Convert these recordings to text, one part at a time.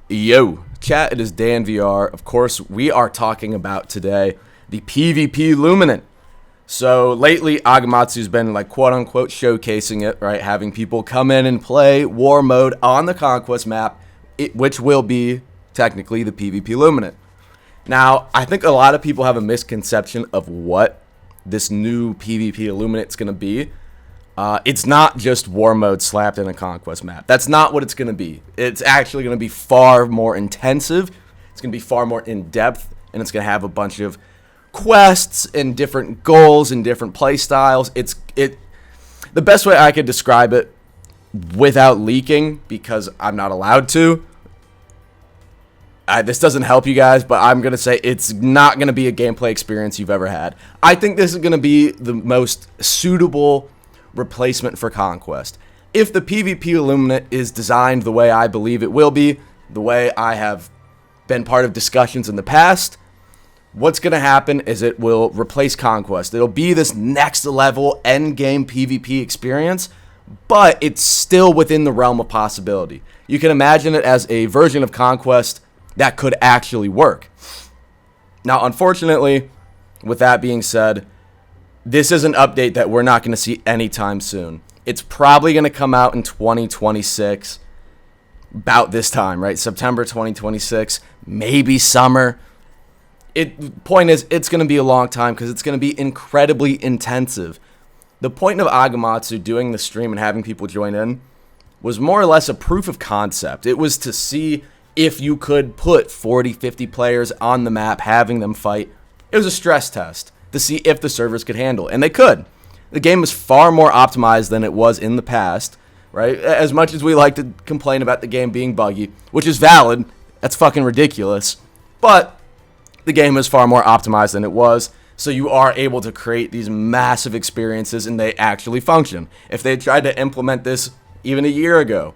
Yo, chat, it is Dan VR. Of course, we are talking about today the PvP Luminant. So lately, Agamatsu's been like quote unquote showcasing it, right? Having people come in and play war mode on the Conquest map, which will be technically the PvP Luminant. Now, I think a lot of people have a misconception of what this new PvP Luminant's going to be. It's not just war mode slapped in a Conquest map. That's not what it's going to be. It's actually going to be far more intensive. It's going to be far more in-depth, and it's going to have a bunch of quests and different goals and different play styles. The best way I could describe it without leaking, because I'm not allowed to, this doesn't help you guys, but I'm going to say it's not going to be a gameplay experience you've ever had. I think this is going to be the most suitable replacement for Conquest. If the PvP Luminant is designed the way I believe it will be, the way I have been part of discussions in the past, what's going to happen is it will replace Conquest. It'll be this next level endgame PvP experience, but it's still within the realm of possibility. You can imagine it as a version of Conquest that could actually work. Now, unfortunately, with that being said, this is an update that we're not going to see anytime soon. It's probably going to come out in 2026, about this time, right? September 2026, maybe summer. Point is, it's going to be a long time because it's going to be incredibly intensive. The point of Agamatsu doing the stream and having people join in was more or less a proof of concept. It was to see if you could put 40, 50 players on the map, having them fight. It was a stress test to see if the servers could handle, and they could. The game is far more optimized than it was in the past, right? As much as we like to complain about the game being buggy, which is valid, that's fucking ridiculous, but the game is far more optimized than it was, so you are able to create these massive experiences, and they actually function. If they tried to implement this even a year ago,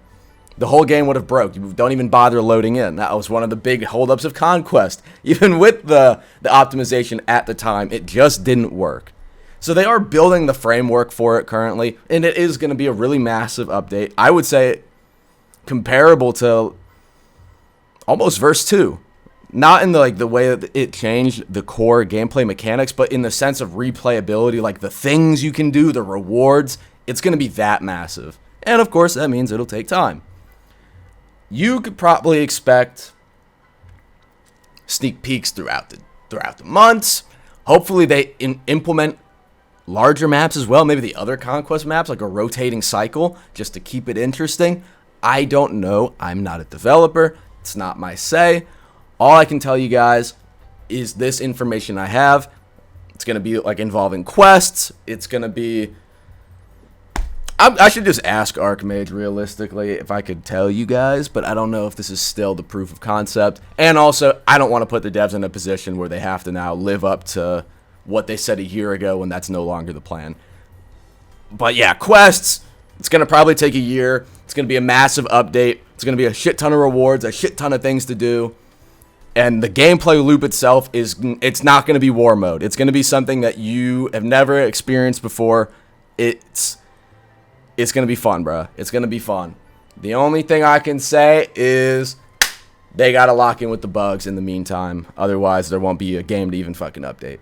the whole game would have broke. You don't even bother loading in. That was one of the big holdups of Conquest. Even with the optimization at the time, it just didn't work. So they are building the framework for it currently, and it is going to be a really massive update. I would say comparable to almost Verse 2. Not in the way that it changed the core gameplay mechanics, but in the sense of replayability, like the things you can do, the rewards. It's going to be that massive. And of course, that means it'll take time. You could probably expect sneak peeks throughout the months. Hopefully they implement larger maps as well, maybe the other Conquest maps, like a rotating cycle, just to keep it interesting. I don't know. I'm not a developer. It's not my say. All I can tell you guys is this information I have. It's going to be like involving quests. It's going to be... I should just ask Archmage realistically if I could tell you guys, but I don't know if this is still the proof of concept. And also, I don't want to put the devs in a position where they have to now live up to what they said a year ago when that's no longer the plan. But yeah, quests, it's going to probably take a year. It's going to be a massive update. It's going to be a shit ton of rewards, a shit ton of things to do. And the gameplay loop itself it's not going to be war mode. It's going to be something that you have never experienced before. It's going to be fun, bro. It's going to be fun. The only thing I can say is they got to lock in with the bugs in the meantime. Otherwise, there won't be a game to even fucking update.